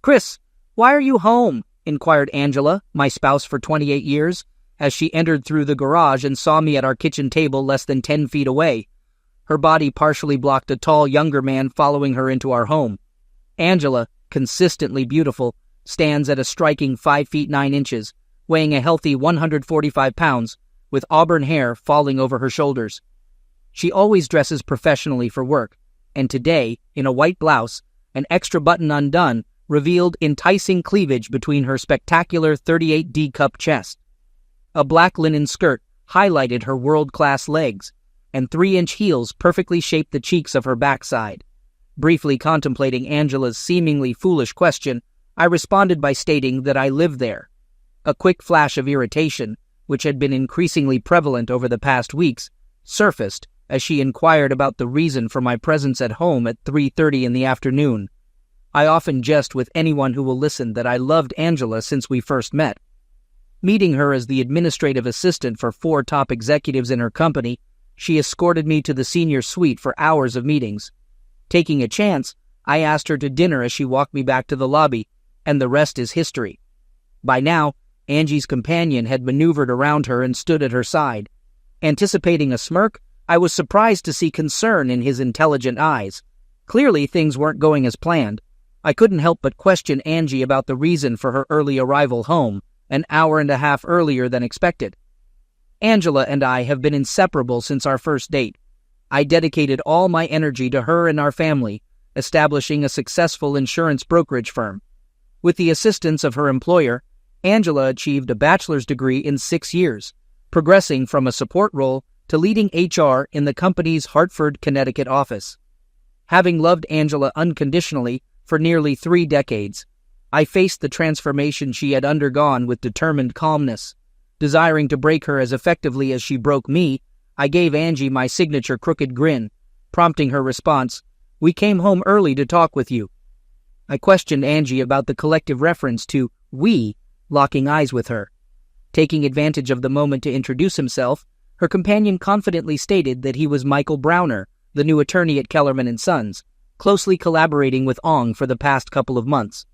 "Chris, why are you home?" inquired Angela, my spouse for 28 years, as she entered through the garage and saw me at our kitchen table less than 10 feet away. Her body partially blocked a tall, younger man following her into our home. Angela, consistently beautiful, stands at a striking 5 feet 9 inches, weighing a healthy 145 pounds, with auburn hair falling over her shoulders. She always dresses professionally for work, and today, in a white blouse, an extra button undone, revealed enticing cleavage between her spectacular 38D cup chest. A black linen skirt highlighted her world-class legs, and 3-inch heels perfectly shaped the cheeks of her backside. Briefly contemplating Angela's seemingly foolish question, I responded by stating that I lived there. A quick flash of irritation, which had been increasingly prevalent over the past weeks, surfaced as she inquired about the reason for my presence at home at 3:30 in the afternoon. I often jest with anyone who will listen that I loved Angela since we first met. Meeting her as the administrative assistant for 4 top executives in her company, she escorted me to the senior suite for hours of meetings. Taking a chance, I asked her to dinner as she walked me back to the lobby, and the rest is history. By now, Angie's companion had maneuvered around her and stood at her side. Anticipating a smirk, I was surprised to see concern in his intelligent eyes. Clearly, things weren't going as planned. I couldn't help but question Angie about the reason for her early arrival home, an hour and a half earlier than expected. Angela and I have been inseparable since our first date. I dedicated all my energy to her and our family, establishing a successful insurance brokerage firm. With the assistance of her employer, Angela achieved a bachelor's degree in 6 years, progressing from a support role to leading HR in the company's Hartford, Connecticut office. Having loved Angela unconditionally for nearly 3 decades, I faced the transformation she had undergone with determined calmness. Desiring to break her as effectively as she broke me, I gave Angie my signature crooked grin, prompting her response, "We came home early to talk with you." I questioned Angie about the collective reference to "we" locking eyes with her. Taking advantage of the moment to introduce himself, her companion confidently stated that he was Michael Browner, the new attorney at Kellerman & Sons, closely collaborating with Ong for the past couple of months.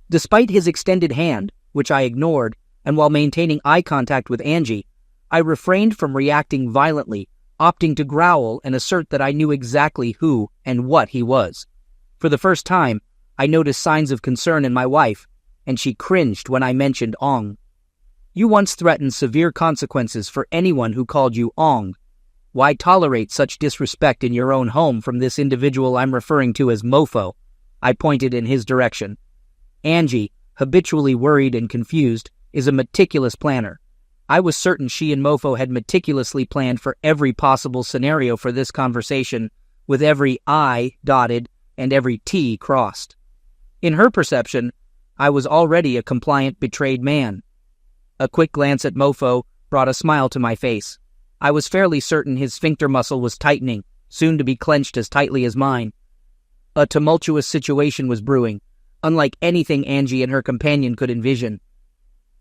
Despite his extended hand, which I ignored, and while maintaining eye contact with Angie, I refrained from reacting violently, opting to growl and assert that I knew exactly who and what he was. For the first time, I noticed signs of concern in my wife, and she cringed when I mentioned Ong. "You once threatened severe consequences for anyone who called you Ong. Why tolerate such disrespect in your own home from this individual I'm referring to as Mofo?" I pointed in his direction. Angie, habitually worried and confused, is a meticulous planner. I was certain she and Mofo had meticulously planned for every possible scenario for this conversation, with every I dotted and every T crossed. In her perception, I was already a compliant, betrayed man. A quick glance at Mofo brought a smile to my face. I was fairly certain his sphincter muscle was tightening, soon to be clenched as tightly as mine. A tumultuous situation was brewing, unlike anything Angie and her companion could envision.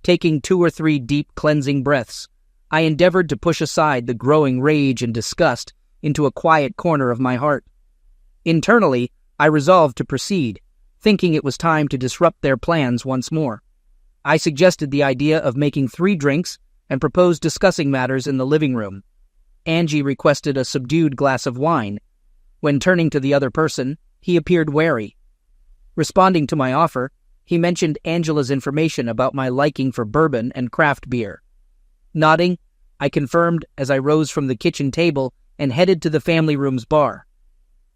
Taking 2 or 3 deep, cleansing breaths, I endeavored to push aside the growing rage and disgust into a quiet corner of my heart. Internally, I resolved to proceed, thinking it was time to disrupt their plans once more. I suggested the idea of making 3 drinks and proposed discussing matters in the living room. Angie requested a subdued glass of wine. When turning to the other person, he appeared wary. Responding to my offer, he mentioned Angela's information about my liking for bourbon and craft beer. Nodding, I confirmed as I rose from the kitchen table and headed to the family room's bar.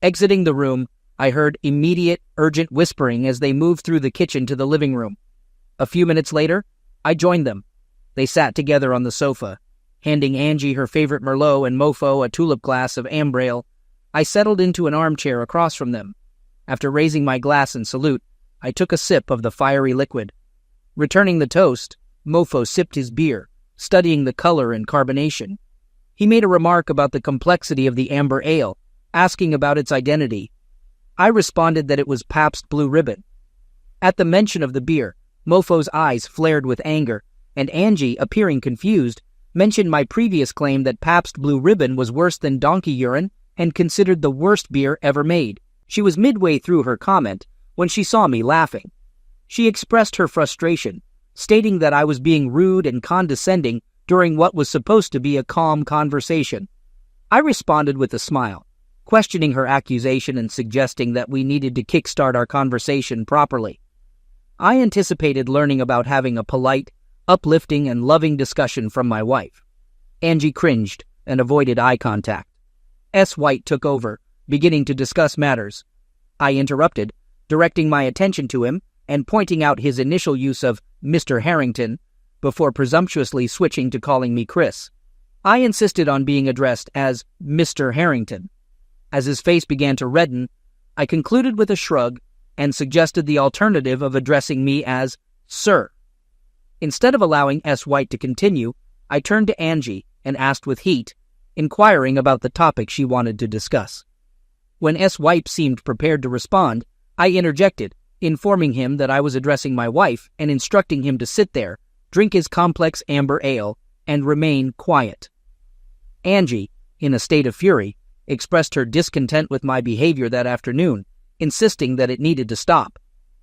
Exiting the room, I heard immediate, urgent whispering as they moved through the kitchen to the living room. A few minutes later, I joined them. They sat together on the sofa. Handing Angie her favorite Merlot and Mofo a tulip glass of Ambrail, I settled into an armchair across from them. After raising my glass in salute, I took a sip of the fiery liquid. Returning the toast, Mofo sipped his beer, studying the color and carbonation. He made a remark about the complexity of the amber ale, asking about its identity. I responded that it was Pabst Blue Ribbon. At the mention of the beer, Mofo's eyes flared with anger, and Angie, appearing confused, mentioned my previous claim that Pabst Blue Ribbon was worse than donkey urine and considered the worst beer ever made. She was midway through her comment when she saw me laughing. She expressed her frustration, stating that I was being rude and condescending during what was supposed to be a calm conversation. I responded with a smile, questioning her accusation and suggesting that we needed to kickstart our conversation properly. I anticipated learning about having a polite, uplifting, and loving discussion from my wife. Angie cringed and avoided eye contact. S. White took over, beginning to discuss matters. I interrupted, directing my attention to him and pointing out his initial use of Mr. Harrington before presumptuously switching to calling me Chris. I insisted on being addressed as Mr. Harrington. As his face began to redden, I concluded with a shrug and suggested the alternative of addressing me as Sir. Instead of allowing S. White to continue, I turned to Angie and asked with heat, inquiring about the topic she wanted to discuss. When S. White seemed prepared to respond, I interjected, informing him that I was addressing my wife and instructing him to sit there, drink his complex amber ale, and remain quiet. Angie, in a state of fury, expressed her discontent with my behavior that afternoon, insisting that it needed to stop.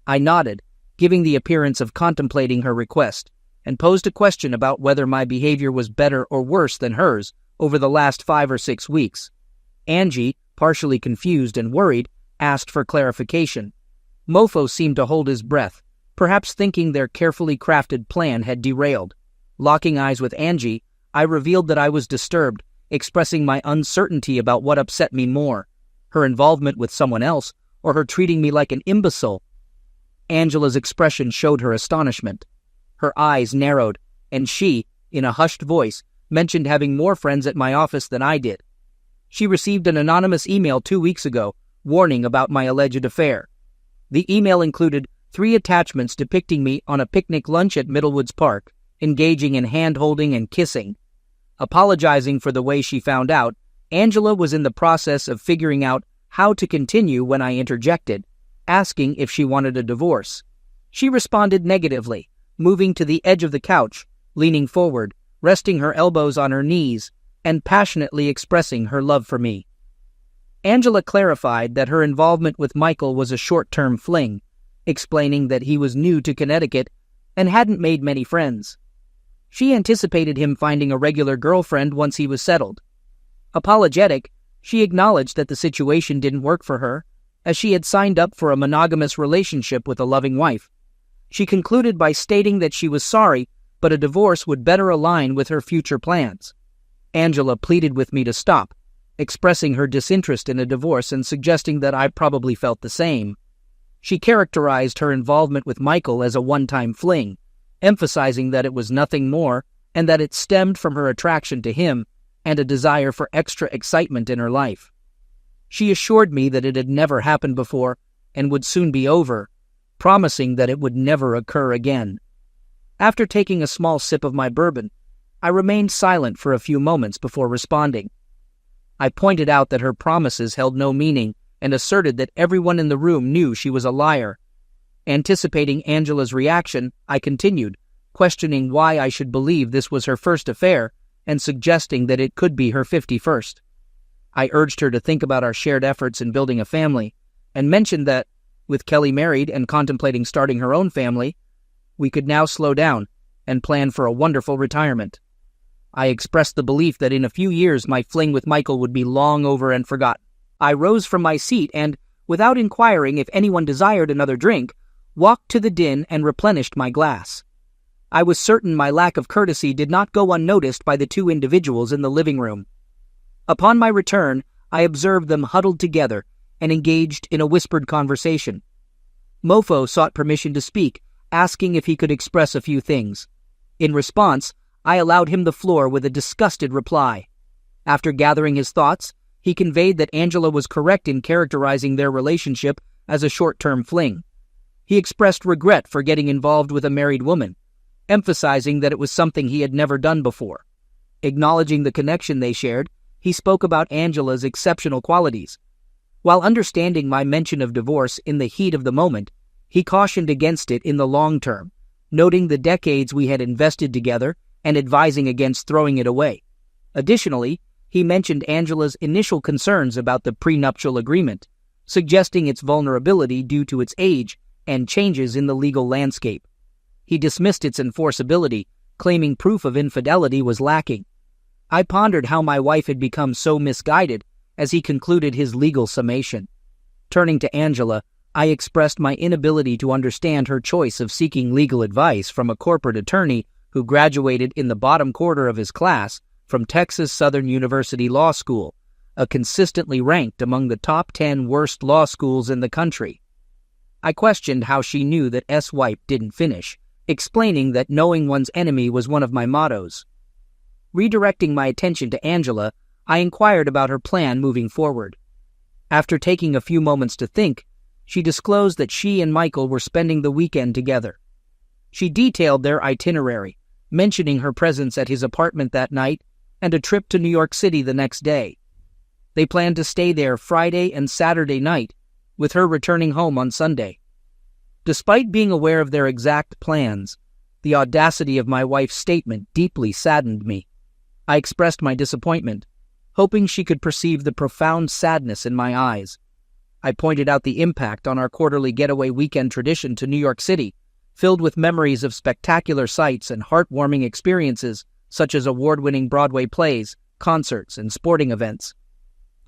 I nodded, giving the appearance of contemplating her request, and posed a question about whether my behavior was better or worse than hers over the last 5 or 6 weeks. Angie, partially confused and worried, asked for clarification. Mofo seemed to hold his breath, perhaps thinking their carefully crafted plan had derailed. Locking eyes with Angie, I revealed that I was disturbed, expressing my uncertainty about what upset me more, her involvement with someone else, or her treating me like an imbecile. Angela's expression showed her astonishment. Her eyes narrowed, and she, in a hushed voice, mentioned having more friends at my office than I did. She received an anonymous email 2 weeks ago, warning about my alleged affair. The email included 3 attachments depicting me on a picnic lunch at Middlewoods Park, engaging in hand-holding and kissing. Apologizing for the way she found out, Angela was in the process of figuring out how to continue when I interjected, asking if she wanted a divorce. She responded negatively, moving to the edge of the couch, leaning forward, resting her elbows on her knees, and passionately expressing her love for me. Angela clarified that her involvement with Michael was a short-term fling, explaining that he was new to Connecticut and hadn't made many friends. She anticipated him finding a regular girlfriend once he was settled. Apologetic, she acknowledged that the situation didn't work for her, as she had signed up for a monogamous relationship with a loving wife. She concluded by stating that she was sorry, but a divorce would better align with her future plans. Angela pleaded with me to stop, expressing her disinterest in a divorce and suggesting that I probably felt the same. She characterized her involvement with Michael as a one-time fling, emphasizing that it was nothing more and that it stemmed from her attraction to him and a desire for extra excitement in her life. She assured me that it had never happened before and would soon be over, promising that it would never occur again. After taking a small sip of my bourbon, I remained silent for a few moments before responding. I pointed out that her promises held no meaning and asserted that everyone in the room knew she was a liar. Anticipating Angela's reaction, I continued, questioning why I should believe this was her first affair and suggesting that it could be her 51st. I urged her to think about our shared efforts in building a family and mentioned that, with Kelly married and contemplating starting her own family, we could now slow down and plan for a wonderful retirement. I expressed the belief that in a few years my fling with Michael would be long over and forgotten. I rose from my seat and, without inquiring if anyone desired another drink, walked to the din and replenished my glass. I was certain my lack of courtesy did not go unnoticed by the 2 individuals in the living room. Upon my return, I observed them huddled together and engaged in a whispered conversation. Mofo sought permission to speak, asking if he could express a few things. In response, I allowed him the floor with a disgusted reply. After gathering his thoughts, he conveyed that Angela was correct in characterizing their relationship as a short-term fling. He expressed regret for getting involved with a married woman, emphasizing that it was something he had never done before. Acknowledging the connection they shared, he spoke about Angela's exceptional qualities. While understanding my mention of divorce in the heat of the moment, he cautioned against it in the long term, noting the decades we had invested together and advising against throwing it away. Additionally, he mentioned Angela's initial concerns about the prenuptial agreement, suggesting its vulnerability due to its age and changes in the legal landscape. He dismissed its enforceability, claiming proof of infidelity was lacking. I pondered how my wife had become so misguided as he concluded his legal summation. Turning to Angela, I expressed my inability to understand her choice of seeking legal advice from a corporate attorney who graduated in the bottom quarter of his class from Texas Southern University Law School, a consistently ranked among the top 10 worst law schools in the country. I questioned how she knew that S-Wipe didn't finish, explaining that knowing one's enemy was one of my mottos. Redirecting my attention to Angela, I inquired about her plan moving forward. After taking a few moments to think, she disclosed that she and Michael were spending the weekend together. She detailed their itinerary, mentioning her presence at his apartment that night and a trip to New York City the next day. They planned to stay there Friday and Saturday night, with her returning home on Sunday. Despite being aware of their exact plans, the audacity of my wife's statement deeply saddened me. I expressed my disappointment, hoping she could perceive the profound sadness in my eyes. I pointed out the impact on our quarterly getaway weekend tradition to New York City, filled with memories of spectacular sights and heartwarming experiences such as award-winning Broadway plays, concerts, and sporting events.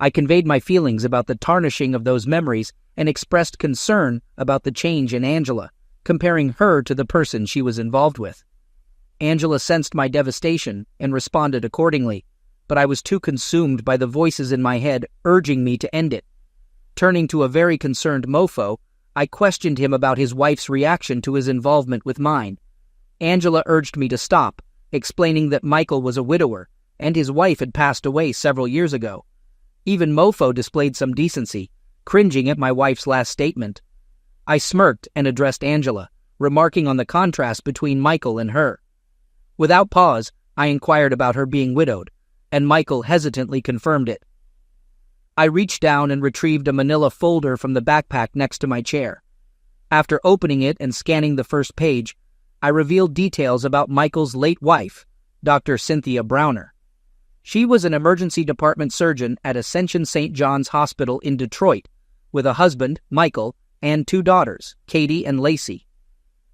I conveyed my feelings about the tarnishing of those memories and expressed concern about the change in Angela, comparing her to the person she was involved with. Angela sensed my devastation and responded accordingly, but I was too consumed by the voices in my head urging me to end it. Turning to a very concerned mofo, I questioned him about his wife's reaction to his involvement with mine. Angela urged me to stop, explaining that Michael was a widower and his wife had passed away several years ago. Even mofo displayed some decency, cringing at my wife's last statement. I smirked and addressed Angela, remarking on the contrast between Michael and her. Without pause, I inquired about her being widowed, and Michael hesitantly confirmed it. I reached down and retrieved a manila folder from the backpack next to my chair. After opening it and scanning the first page, I revealed details about Michael's late wife, Dr. Cynthia Browner. She was an emergency department surgeon at Ascension St. John's Hospital in Detroit, with a husband, Michael, and 2 daughters, Katie and Lacey.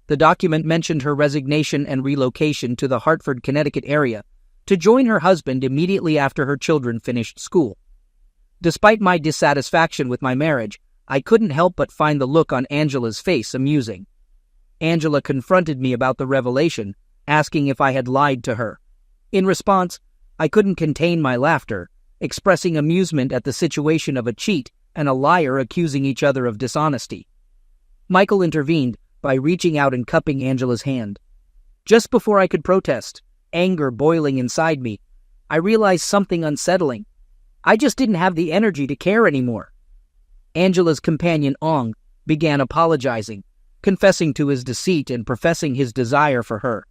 The document mentioned her resignation and relocation to the Hartford, Connecticut area to join her husband immediately after her children finished school. Despite my dissatisfaction with my marriage, I couldn't help but find the look on Angela's face amusing. Angela confronted me about the revelation, asking if I had lied to her. In response, I couldn't contain my laughter, expressing amusement at the situation of a cheat and a liar accusing each other of dishonesty. Michael intervened by reaching out and cupping Angela's hand. Just before I could protest, anger boiling inside me, I realized something unsettling. I just didn't have the energy to care anymore. Angela's companion, Ong, began apologizing, confessing to his deceit and professing his desire for her.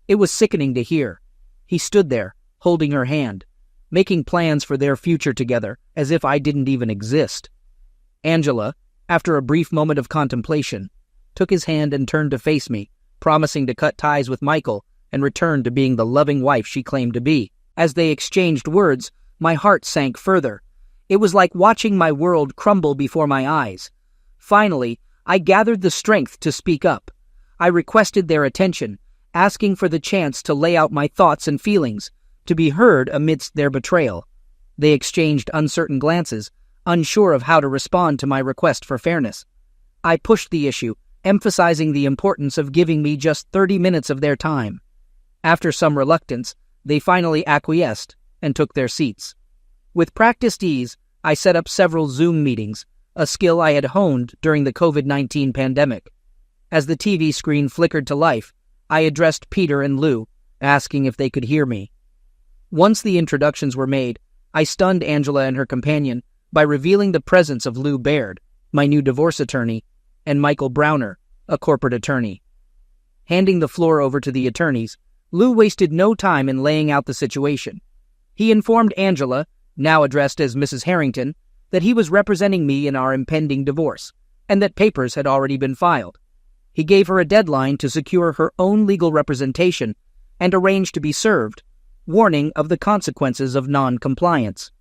It was sickening to hear. He stood there, holding her hand, making plans for their future together as if I didn't even exist. Angela, after a brief moment of contemplation, took his hand and turned to face me, promising to cut ties with Michael and return to being the loving wife she claimed to be. As they exchanged words, my heart sank further. It was like watching my world crumble before my eyes. Finally, I gathered the strength to speak up. I requested their attention, asking for the chance to lay out my thoughts and feelings, to be heard amidst their betrayal. They exchanged uncertain glances, unsure of how to respond to my request for fairness. I pushed the issue, emphasizing the importance of giving me just 30 minutes of their time. After some reluctance, they finally acquiesced and took their seats. With practiced ease, I set up several Zoom meetings, a skill I had honed during the COVID-19 pandemic. As the TV screen flickered to life, I addressed Peter and Lou, asking if they could hear me. Once the introductions were made, I stunned Angela and her companion by revealing the presence of Lou Baird, my new divorce attorney, and Michael Browner, a corporate attorney. Handing the floor over to the attorneys, Lou wasted no time in laying out the situation. He informed Angela, now addressed as Mrs. Harrington, that he was representing me in our impending divorce, and that papers had already been filed. He gave her a deadline to secure her own legal representation and arranged to be served, warning of the consequences of non-compliance.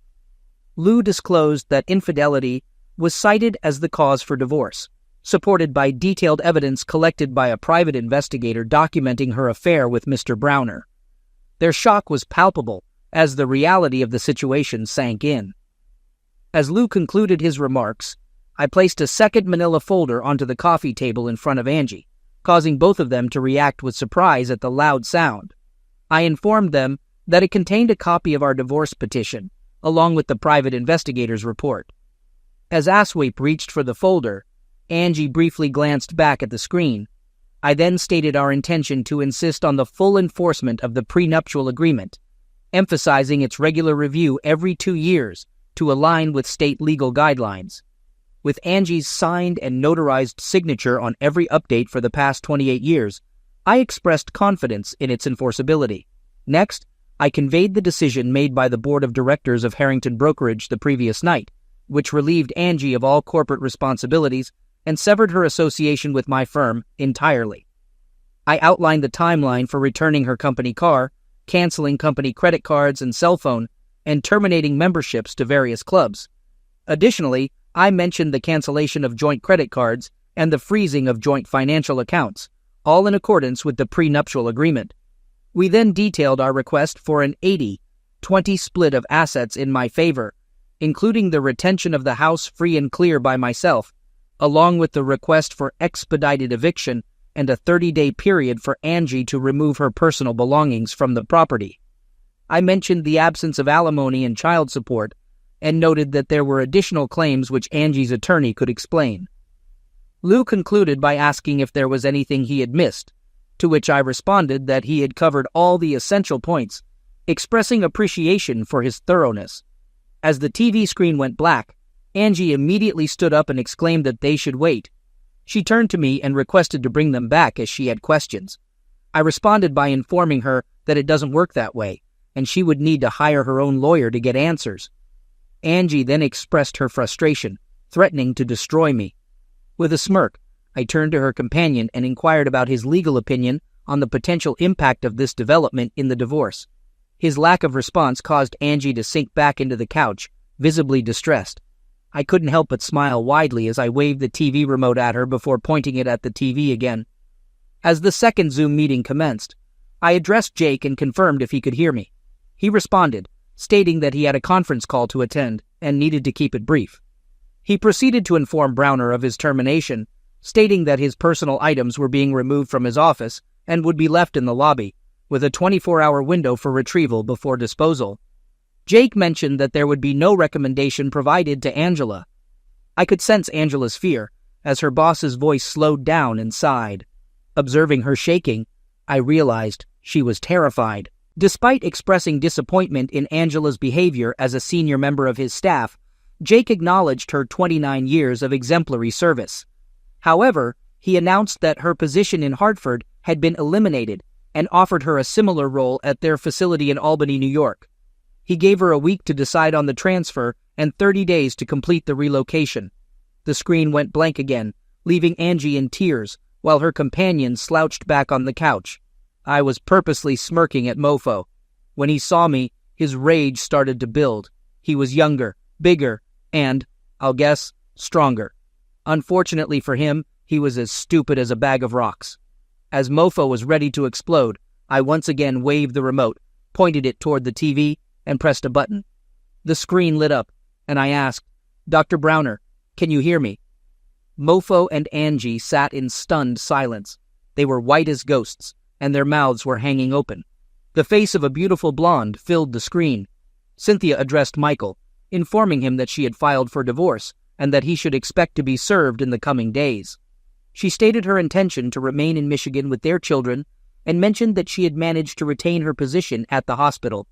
Lou disclosed that infidelity was cited as the cause for divorce, supported by detailed evidence collected by a private investigator documenting her affair with Mr. Browner. Their shock was palpable as the reality of the situation sank in. As Lou concluded his remarks, I placed a second manila folder onto the coffee table in front of Angie, causing both of them to react with surprise at the loud sound. I informed them that it contained a copy of our divorce petition, along with the private investigator's report. As Aswape reached for the folder, Angie briefly glanced back at the screen. I then stated our intention to insist on the full enforcement of the prenuptial agreement, emphasizing its regular review every 2 years to align with state legal guidelines. With Angie's signed and notarized signature on every update for the past 28 years, I expressed confidence in its enforceability. Next, I conveyed the decision made by the board of directors of Harrington Brokerage the previous night, which relieved Angie of all corporate responsibilities and severed her association with my firm entirely. I outlined the timeline for returning her company car, canceling company credit cards and cell phone, and terminating memberships to various clubs. Additionally, I mentioned the cancellation of joint credit cards and the freezing of joint financial accounts, all in accordance with the prenuptial agreement. We then detailed our request for an 80-20 split of assets in my favor, including the retention of the house free and clear by myself, along with the request for expedited eviction and a 30-day period for Angie to remove her personal belongings from the property. I mentioned the absence of alimony and child support and noted that there were additional claims which Angie's attorney could explain. Lou concluded by asking if there was anything he had missed, to which I responded that he had covered all the essential points, expressing appreciation for his thoroughness. As the TV screen went black, Angie immediately stood up and exclaimed that they should wait. She turned to me and requested to bring them back as she had questions. I responded by informing her that it doesn't work that way, and she would need to hire her own lawyer to get answers. Angie then expressed her frustration, threatening to destroy me. With a smirk, I turned to her companion and inquired about his legal opinion on the potential impact of this development in the divorce. His lack of response caused Angie to sink back into the couch, visibly distressed. I couldn't help but smile widely as I waved the TV remote at her before pointing it at the TV again. As the second Zoom meeting commenced, I addressed Jake and confirmed if he could hear me. He responded, stating that he had a conference call to attend and needed to keep it brief. He proceeded to inform Browner of his termination, stating that his personal items were being removed from his office and would be left in the lobby, with a 24-hour window for retrieval before disposal. Jake mentioned that there would be no recommendation provided to Angela. I could sense Angela's fear as her boss's voice slowed down and sighed. Observing her shaking, I realized she was terrified. Despite expressing disappointment in Angela's behavior as a senior member of his staff, Jake acknowledged her 29 years of exemplary service. However, he announced that her position in Hartford had been eliminated and offered her a similar role at their facility in Albany, New York. He gave her a week to decide on the transfer and 30 days to complete the relocation. The screen went blank again, leaving Angie in tears, while her companion slouched back on the couch. I was purposely smirking at Mofo. When he saw me, his rage started to build. He was younger, bigger, and, I'll guess, stronger. Unfortunately for him, he was as stupid as a bag of rocks. As Mofo was ready to explode, I once again waved the remote, pointed it toward the TV, and pressed a button. The screen lit up, and I asked, "Dr. Browner, can you hear me?" Mofo and Angie sat in stunned silence. They were white as ghosts, and their mouths were hanging open. The face of a beautiful blonde filled the screen. Cynthia addressed Michael, informing him that she had filed for divorce and that he should expect to be served in the coming days. She stated her intention to remain in Michigan with their children and mentioned that she had managed to retain her position at the hospital.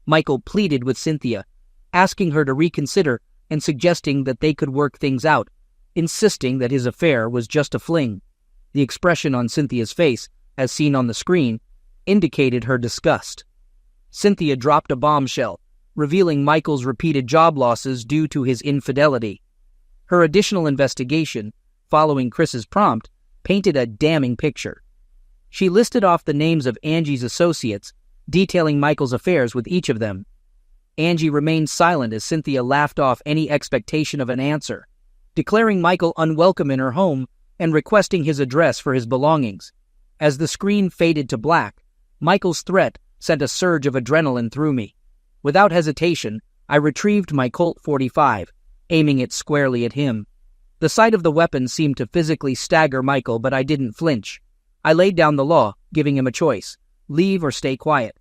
Michael pleaded with Cynthia, asking her to reconsider and suggesting that they could work things out, insisting that his affair was just a fling. The expression on Cynthia's face, as seen on the screen, indicated her disgust. Cynthia dropped a bombshell, revealing Michael's repeated job losses due to his infidelity. Her additional investigation, following Chris's prompt, painted a damning picture. She listed off the names of Angie's associates, detailing Michael's affairs with each of them. Angie remained silent as Cynthia laughed off any expectation of an answer. declaring Michael unwelcome in her home and requesting his address for his belongings. As the screen faded to black, Michael's threat sent a surge of adrenaline through me. Without hesitation, I retrieved my Colt 45, aiming it squarely at him. The sight of the weapon seemed to physically stagger Michael, but I didn't flinch. I laid down the law, giving him a choice: leave or stay quiet.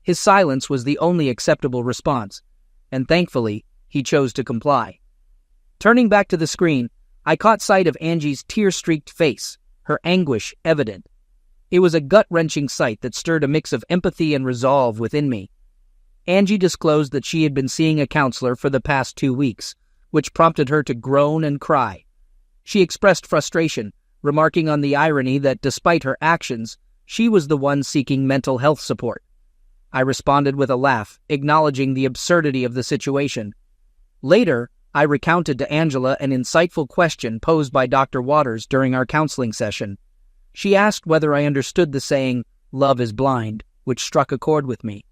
His silence was the only acceptable response, and thankfully, he chose to comply. Turning back to the screen, I caught sight of Angie's tear-streaked face, her anguish evident. It was a gut-wrenching sight that stirred a mix of empathy and resolve within me. Angie disclosed that she had been seeing a counselor for the past 2 weeks, which prompted her to groan and cry. She expressed frustration, remarking on the irony that despite her actions, she was the one seeking mental health support. I responded with a laugh, acknowledging the absurdity of the situation. Later, I recounted to Angela an insightful question posed by Dr. Waters during our counseling session. She asked whether I understood the saying, "Love is blind," which struck a chord with me.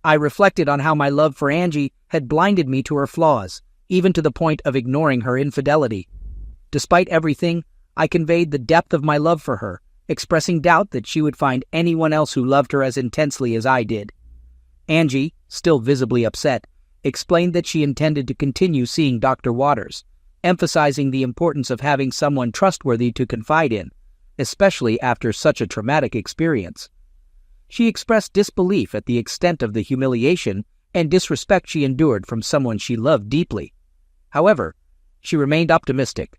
I reflected on how my love for Angie had blinded me to her flaws, even to the point of ignoring her infidelity. Despite everything, I conveyed the depth of my love for her, expressing doubt that she would find anyone else who loved her as intensely as I did. Angie, still visibly upset, explained that she intended to continue seeing Dr. Waters, emphasizing the importance of having someone trustworthy to confide in, especially after such a traumatic experience. She expressed disbelief at the extent of the humiliation and disrespect she endured from someone she loved deeply. However, she remained optimistic,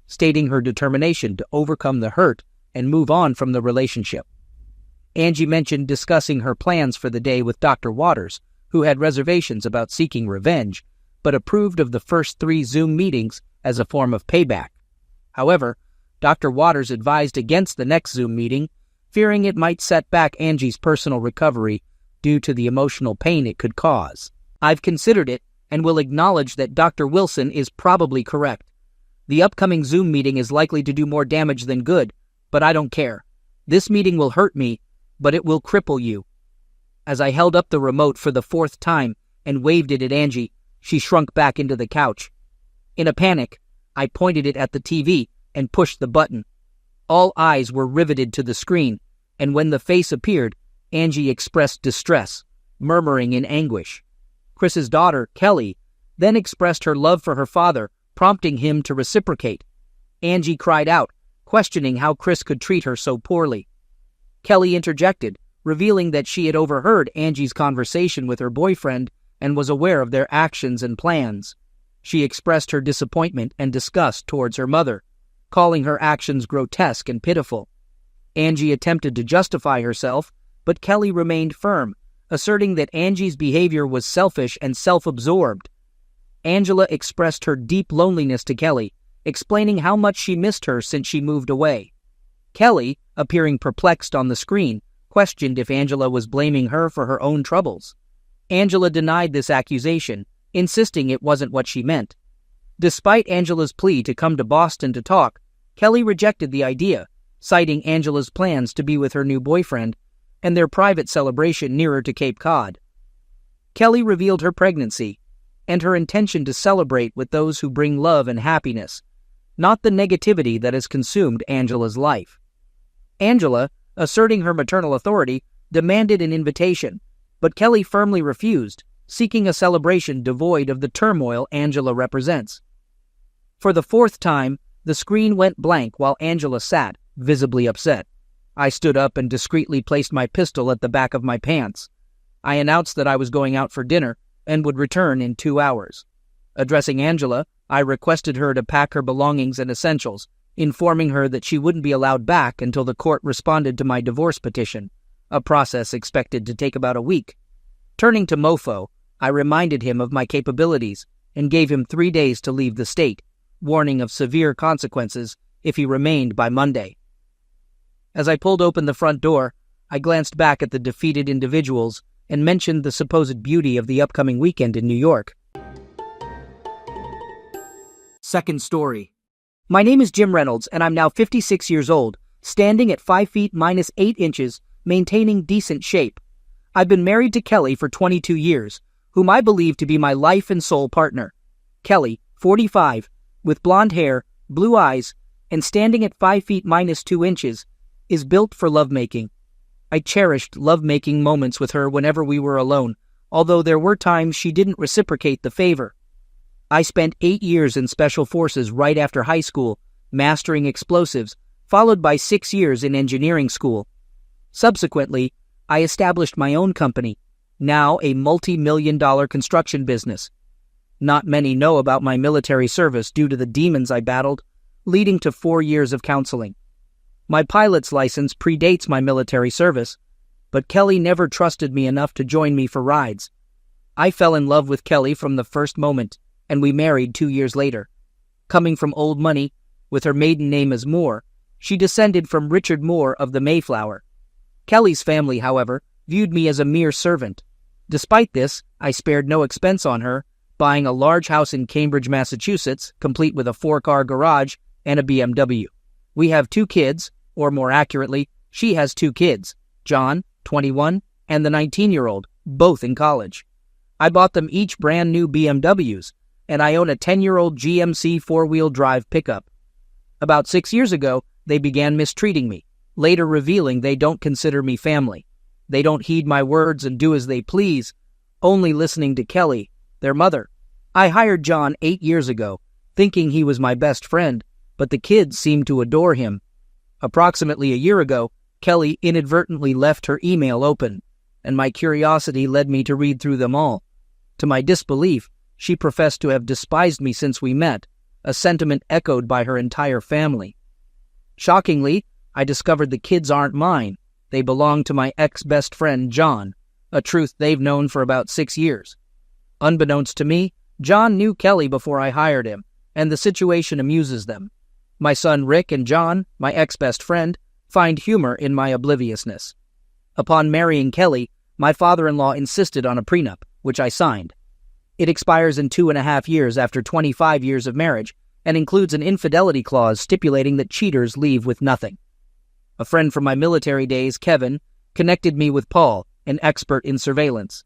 stating her determination to overcome the hurt and move on from the relationship. Angie mentioned discussing her plans for the day with Dr. Waters, who had reservations about seeking revenge, but approved of the first 3 Zoom meetings as a form of payback. However, Dr. Waters advised against the next Zoom meeting, fearing it might set back Angie's personal recovery due to the emotional pain it could cause. I've considered it and will acknowledge that Dr. Wilson is probably correct. The upcoming Zoom meeting is likely to do more damage than good, but I don't care. This meeting will hurt me, but it will cripple you. As I held up the remote for the 4th time and waved it at Angie, she shrunk back into the couch. In a panic, I pointed it at the TV and pushed the button. All eyes were riveted to the screen, and when the face appeared, Angie expressed distress, murmuring in anguish. Chris's daughter, Kelly, then expressed her love for her father, prompting him to reciprocate. Angie cried out, questioning how Chris could treat her so poorly. Kelly interjected, revealing that she had overheard Angie's conversation with her boyfriend and was aware of their actions and plans. She expressed her disappointment and disgust towards her mother, calling her actions grotesque and pitiful. Angie attempted to justify herself, but Kelly remained firm, asserting that Angie's behavior was selfish and self-absorbed. Angela expressed her deep loneliness to Kelly, explaining how much she missed her since she moved away. Kelly, appearing perplexed on the screen, questioned if Angela was blaming her for her own troubles. Angela denied this accusation, insisting it wasn't what she meant. Despite Angela's plea to come to Boston to talk, Kelly rejected the idea, citing Angela's plans to be with her new boyfriend and their private celebration nearer to Cape Cod. Kelly revealed her pregnancy and her intention to celebrate with those who bring love and happiness, not the negativity that has consumed Angela's life. Angela, asserting her maternal authority, demanded an invitation, but Kelly firmly refused, seeking a celebration devoid of the turmoil Angela represents. For the 4th time, the screen went blank while Angela sat, visibly upset. I stood up and discreetly placed my pistol at the back of my pants. I announced that I was going out for dinner and would return in 2 hours. Addressing Angela, I requested her to pack her belongings and essentials, informing her that she wouldn't be allowed back until the court responded to my divorce petition, a process expected to take about a week. Turning to Mofo, I reminded him of my capabilities and gave him 3 days to leave the state, warning of severe consequences if he remained by Monday. As I pulled open the front door, I glanced back at the defeated individuals and mentioned the supposed beauty of the upcoming weekend in New York. Second story. My name is Jim Reynolds, and I'm now 56 years old, standing at 5 feet minus 8 inches, maintaining decent shape. I've been married to Kelly for 22 years, whom I believe to be my life and soul partner. Kelly, 45, with blonde hair, blue eyes, and standing at 5 feet minus 2 inches, is built for lovemaking. I cherished lovemaking moments with her whenever we were alone, although there were times she didn't reciprocate the favor. I spent 8 years in Special Forces right after high school, mastering explosives, followed by 6 years in engineering school. Subsequently, I established my own company, now a multi-million-dollar construction business. Not many know about my military service due to the demons I battled, leading to 4 years of counseling. My pilot's license predates my military service, but Kelly never trusted me enough to join me for rides. I fell in love with Kelly from the first moment, and we married 2 years later. Coming from old money, with her maiden name as Moore, she descended from Richard Moore of the Mayflower. Kelly's family, however, viewed me as a mere servant. Despite this, I spared no expense on her, buying a large house in Cambridge, Massachusetts, complete with a 4-car garage and a BMW. We have 2 kids, or more accurately, she has 2 kids, John, 21, and the 19-year-old, both in college. I bought them each brand new BMWs, and I own a 10-year-old GMC 4-wheel drive pickup. About 6 years ago, they began mistreating me, later revealing they don't consider me family. They don't heed my words and do as they please, only listening to Kelly, their mother. I hired John 8 years ago, thinking he was my best friend, but the kids seemed to adore him. Approximately a year ago, Kelly inadvertently left her email open, and my curiosity led me to read through them all. To my disbelief, she professed to have despised me since we met, a sentiment echoed by her entire family. Shockingly, I discovered the kids aren't mine. They belong to my ex-best friend, John, a truth they've known for about 6 years. Unbeknownst to me, John knew Kelly before I hired him, and the situation amuses them. My son Rick and John, my ex-best friend, find humor in my obliviousness. Upon marrying Kelly, my father-in-law insisted on a prenup, which I signed. It expires in 2.5 years after 25 years of marriage, and includes an infidelity clause stipulating that cheaters leave with nothing. A friend from my military days, Kevin, connected me with Paul, an expert in surveillance.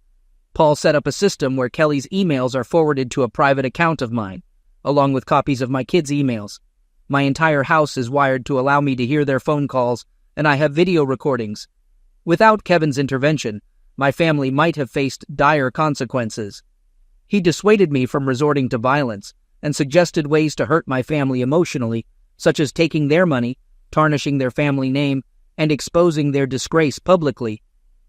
Paul set up a system where Kelly's emails are forwarded to a private account of mine, along with copies of my kids' emails. My entire house is wired to allow me to hear their phone calls, and I have video recordings. Without Kevin's intervention, my family might have faced dire consequences. He dissuaded me from resorting to violence and suggested ways to hurt my family emotionally, such as taking their money, tarnishing their family name, and exposing their disgrace publicly.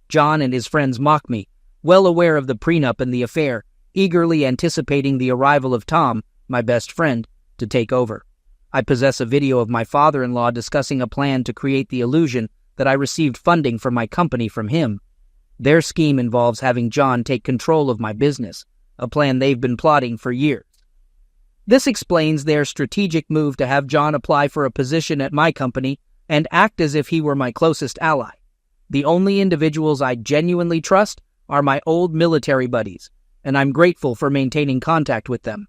John and his friends mock me, well aware of the prenup and the affair, eagerly anticipating the arrival of Tom, my best friend, to take over. I possess a video of my father-in-law discussing a plan to create the illusion that I received funding for my company from him. Their scheme involves having John take control of my business, a plan they've been plotting for years. This explains their strategic move to have John apply for a position at my company and act as if he were my closest ally. The only individuals I genuinely trust are my old military buddies, and I'm grateful for maintaining contact with them.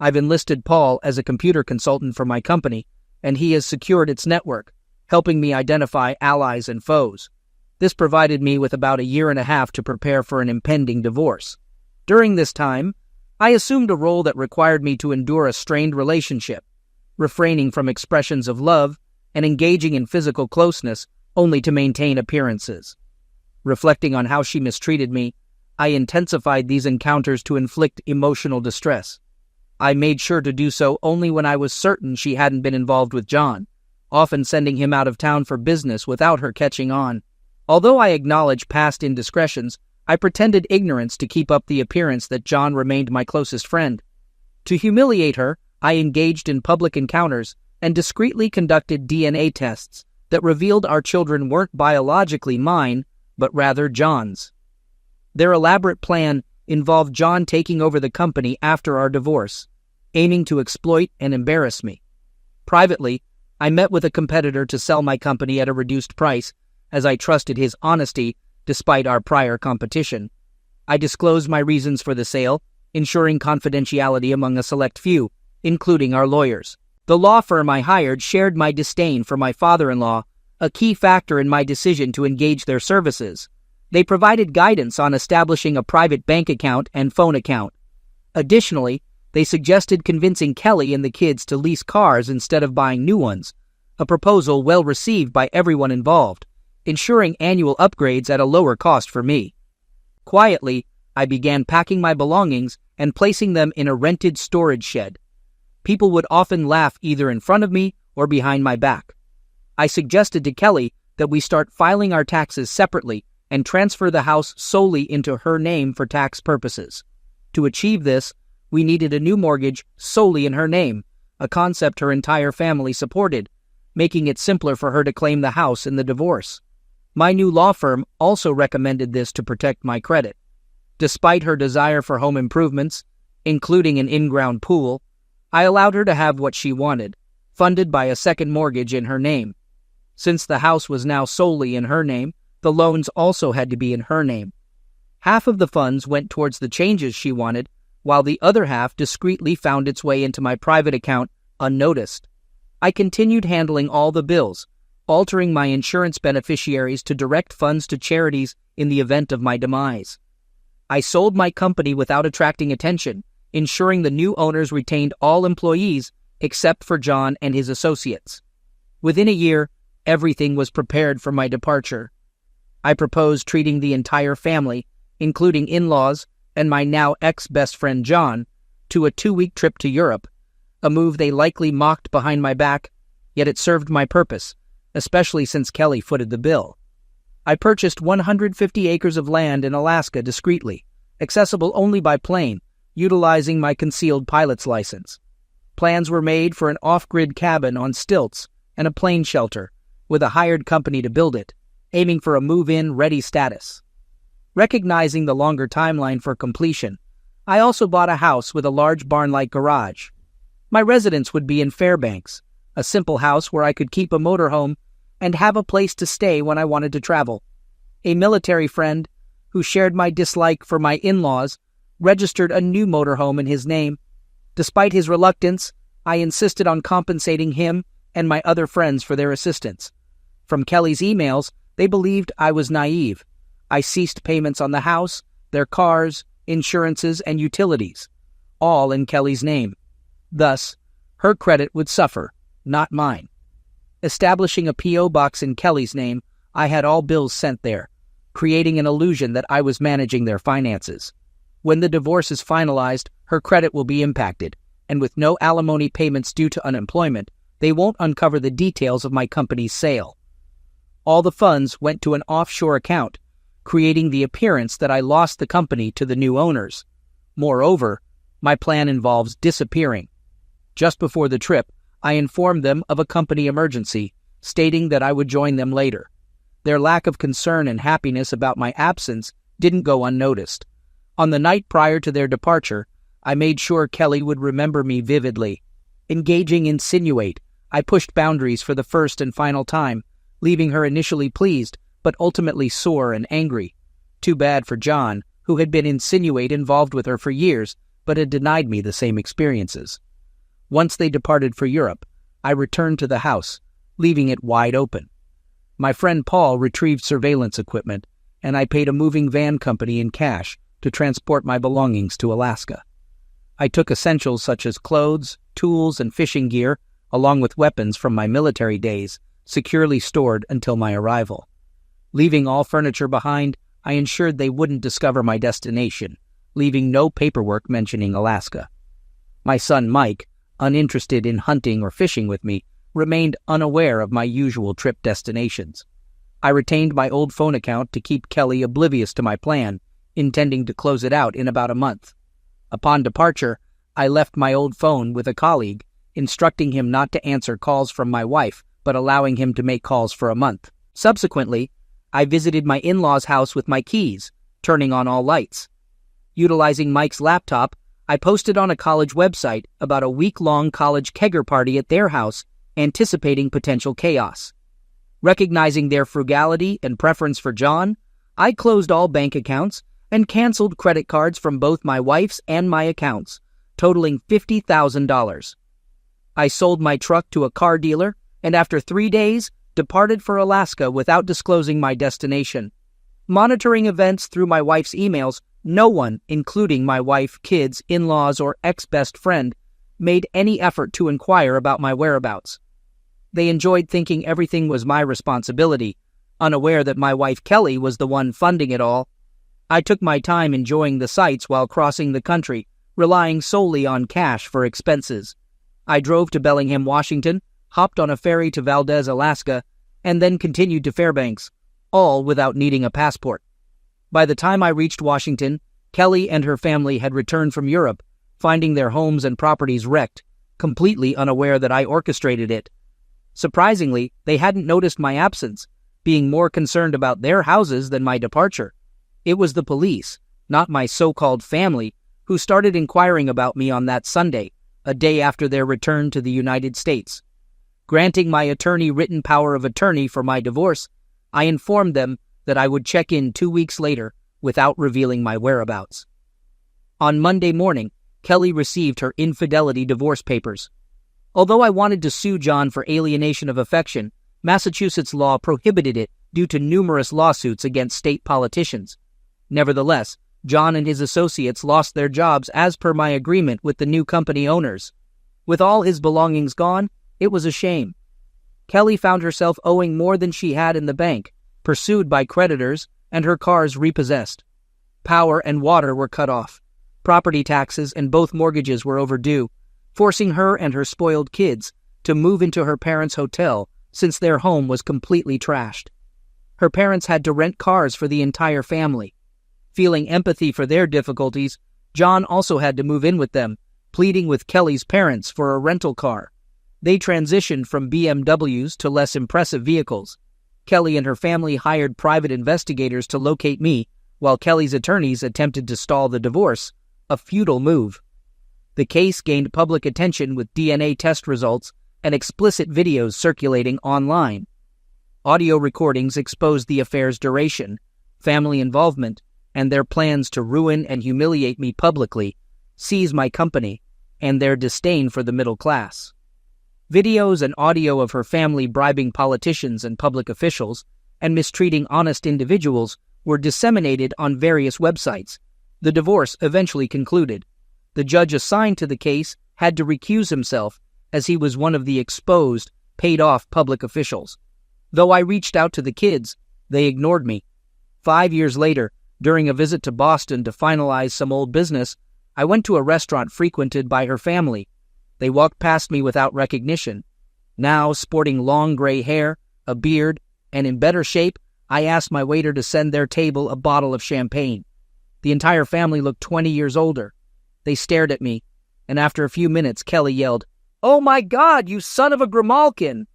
I've enlisted Paul as a computer consultant for my company, and he has secured its network, helping me identify allies and foes. This provided me with about 1.5 years to prepare for an impending divorce. During this time, I assumed a role that required me to endure a strained relationship, refraining from expressions of love and engaging in physical closeness only to maintain appearances. Reflecting on how she mistreated me, I intensified these encounters to inflict emotional distress. I made sure to do so only when I was certain she hadn't been involved with John, often sending him out of town for business without her catching on. Although I acknowledge past indiscretions, I pretended ignorance to keep up the appearance that John remained my closest friend. To humiliate her, I engaged in public encounters and discreetly conducted DNA tests that revealed our children weren't biologically mine, but rather John's. Their elaborate plan involved John taking over the company after our divorce, aiming to exploit and embarrass me. Privately, I met with a competitor to sell my company at a reduced price, as I trusted his honesty despite our prior competition. I disclosed my reasons for the sale, ensuring confidentiality among a select few, including our lawyers. The law firm I hired shared my disdain for my father-in-law, a key factor in my decision to engage their services. They provided guidance on establishing a private bank account and phone account. Additionally, They suggested convincing Kelly and the kids to lease cars instead of buying new ones, a proposal well received by everyone involved, ensuring annual upgrades at a lower cost for me. Quietly, I began packing my belongings and placing them in a rented storage shed. People would often laugh either in front of me or behind my back. I suggested to Kelly that we start filing our taxes separately and transfer the house solely into her name for tax purposes. To achieve this, we needed a new mortgage solely in her name, a concept her entire family supported, making it simpler for her to claim the house in the divorce. My new law firm also recommended this to protect my credit. Despite her desire for home improvements, including an in-ground pool, I allowed her to have what she wanted, funded by a second mortgage in her name. Since the house was now solely in her name, the loans also had to be in her name. Half of the funds went towards the changes she wanted, while the other half discreetly found its way into my private account unnoticed. I continued handling all the bills, altering my insurance beneficiaries to direct funds to charities in the event of my demise. I sold my company without attracting attention, ensuring the new owners retained all employees except for John and his associates. Within a year, everything was prepared for my departure. I proposed treating the entire family, including in-laws and my now ex-best friend John, to a 2-week trip to Europe, a move they likely mocked behind my back, yet it served my purpose, especially since Kelly footed the bill. I purchased 150 acres of land in Alaska discreetly, accessible only by plane, utilizing my concealed pilot's license. Plans were made for an off-grid cabin on stilts and a plane shelter, with a hired company to build it, aiming for a move-in ready status. Recognizing the longer timeline for completion, I also bought a house with a large barn-like garage. My residence would be in Fairbanks, a simple house where I could keep a motorhome and have a place to stay when I wanted to travel. A military friend, who shared my dislike for my in-laws, registered a new motorhome in his name. Despite his reluctance, I insisted on compensating him and my other friends for their assistance. From Kelly's emails, they believed I was naive. I ceased payments on the house, their cars, insurances, and utilities, all in Kelly's name. Thus, her credit would suffer, not mine. Establishing a P.O. box in Kelly's name, I had all bills sent there, creating an illusion that I was managing their finances. When the divorce is finalized, her credit will be impacted, and with no alimony payments due to unemployment, they won't uncover the details of my company's sale. All the funds went to an offshore account, creating the appearance that I lost the company to the new owners. Moreover, my plan involves disappearing. Just before the trip, I informed them of a company emergency, stating that I would join them later. Their lack of concern and happiness about my absence didn't go unnoticed. On the night prior to their departure, I made sure Kelly would remember me vividly. Engaging Insinuate, I pushed boundaries for the first and final time, leaving her initially pleased, but ultimately sore and angry. Too bad for John, who had been Insinuate involved with her for years, but had denied me the same experiences. Once they departed for Europe, I returned to the house, leaving it wide open. My friend Paul retrieved surveillance equipment, and I paid a moving van company in cash to transport my belongings to Alaska. I took essentials such as clothes, tools, and fishing gear, along with weapons from my military days, securely stored until my arrival. Leaving all furniture behind, I ensured they wouldn't discover my destination, leaving no paperwork mentioning Alaska. My son Mike, uninterested in hunting or fishing with me, remained unaware of my usual trip destinations. I retained my old phone account to keep Kelly oblivious to my plan, intending to close it out in about a month. Upon departure, I left my old phone with a colleague, instructing him not to answer calls from my wife, but allowing him to make calls for a month. Subsequently, I visited my in-laws' house with my keys, turning on all lights. Utilizing Mike's laptop, I posted on a college website about a week-long college kegger party at their house, anticipating potential chaos. Recognizing their frugality and preference for John, I closed all bank accounts and canceled credit cards from both my wife's and my accounts, totaling $50,000. I sold my truck to a car dealer, and after 3 days, departed for Alaska without disclosing my destination. Monitoring events through my wife's emails No one, including my wife, kids, in-laws, or ex-best friend, made any effort to inquire about my whereabouts. They enjoyed thinking everything was my responsibility, unaware that my wife Kelly was the one funding it all. I took my time enjoying the sights while crossing the country, relying solely on cash for expenses. I drove to Bellingham, Washington, hopped on a ferry to Valdez, Alaska, and then continued to Fairbanks, all without needing a passport. By the time I reached Washington, Kelly and her family had returned from Europe, finding their homes and properties wrecked, completely unaware that I orchestrated it. Surprisingly, they hadn't noticed my absence, being more concerned about their houses than my departure. It was the police, not my so-called family, who started inquiring about me on that Sunday, a day after their return to the United States. Granting my attorney written power of attorney for my divorce, I informed them that I would check in 2 weeks later without revealing my whereabouts. On Monday morning, Kelly received her infidelity divorce papers. Although I wanted to sue John for alienation of affection, Massachusetts law prohibited it due to numerous lawsuits against state politicians. Nevertheless, John and his associates lost their jobs as per my agreement with the new company owners. With all his belongings gone, it was a shame. Kelly found herself owing more than she had in the bank, pursued by creditors, and her cars repossessed. Power and water were cut off. Property taxes and both mortgages were overdue, forcing her and her spoiled kids to move into her parents' hotel since their home was completely trashed. Her parents had to rent cars for the entire family. Feeling empathy for their difficulties, John also had to move in with them, pleading with Kelly's parents for a rental car. They transitioned from BMWs to less impressive vehicles. Kelly and her family hired private investigators to locate me, while Kelly's attorneys attempted to stall the divorce, a futile move. The case gained public attention with DNA test results and explicit videos circulating online. Audio recordings exposed the affair's duration, family involvement, and their plans to ruin and humiliate me publicly, seize my company, and their disdain for the middle class. Videos and audio of her family bribing politicians and public officials and mistreating honest individuals were disseminated on various websites. The divorce eventually concluded. The judge assigned to the case had to recuse himself as he was one of the exposed, paid-off public officials. Though I reached out to the kids, they ignored me. 5 years later, during a visit to Boston to finalize some old business, I went to a restaurant frequented by her family. They walked past me without recognition. Now, sporting long gray hair, a beard, and in better shape, I asked my waiter to send their table a bottle of champagne. The entire family looked 20 years older. They stared at me, and after a few minutes, Kelly yelled, "Oh my God, you son of a Grimalkin!"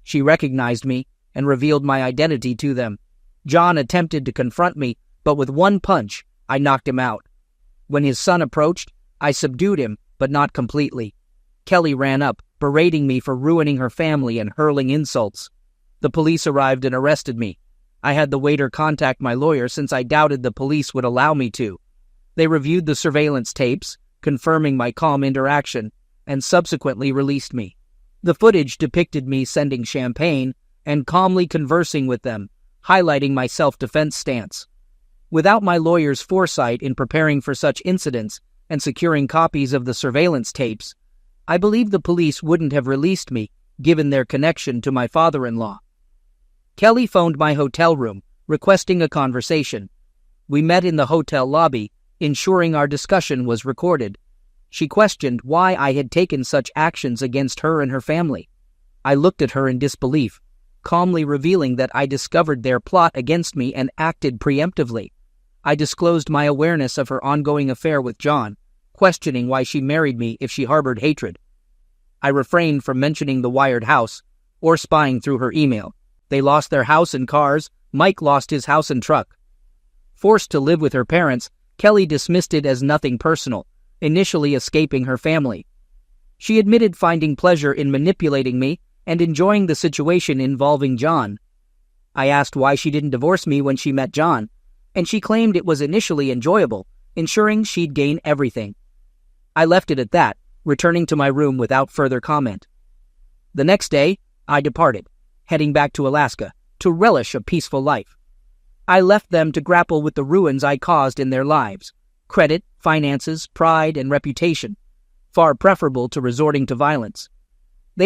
She recognized me and revealed my identity to them. John attempted to confront me, but with one punch, I knocked him out. When his son approached, I subdued him, but not completely. Kelly ran up, berating me for ruining her family and hurling insults. The police arrived and arrested me. I had the waiter contact my lawyer since I doubted the police would allow me to. They reviewed the surveillance tapes, confirming my calm interaction, and subsequently released me. The footage depicted me sending champagne and calmly conversing with them, highlighting my self-defense stance. Without my lawyer's foresight in preparing for such incidents and securing copies of the surveillance tapes, I believe the police wouldn't have released me, given their connection to my father-in-law. Kelly phoned my hotel room, requesting a conversation. We met in the hotel lobby, ensuring our discussion was recorded. She questioned why I had taken such actions against her and her family. I looked at her in disbelief, calmly revealing that I discovered their plot against me and acted preemptively. I disclosed my awareness of her ongoing affair with John, questioning why she married me if she harbored hatred. I refrained from mentioning the Wired house or spying through her email. They lost their house and cars. Mike lost his house and truck. Forced to live with her parents, Kelly dismissed it as nothing personal, initially escaping her family. She admitted finding pleasure in manipulating me and enjoying the situation involving John. I asked why she didn't divorce me when she met John, and she claimed it was initially enjoyable, ensuring she'd gain everything. I left it at that, returning to my room without further comment. The next day, I departed, heading back to Alaska to relish a peaceful life. I left them to grapple with the ruins I caused in their lives. Credit, finances, pride, and reputation. Far preferable to resorting to violence.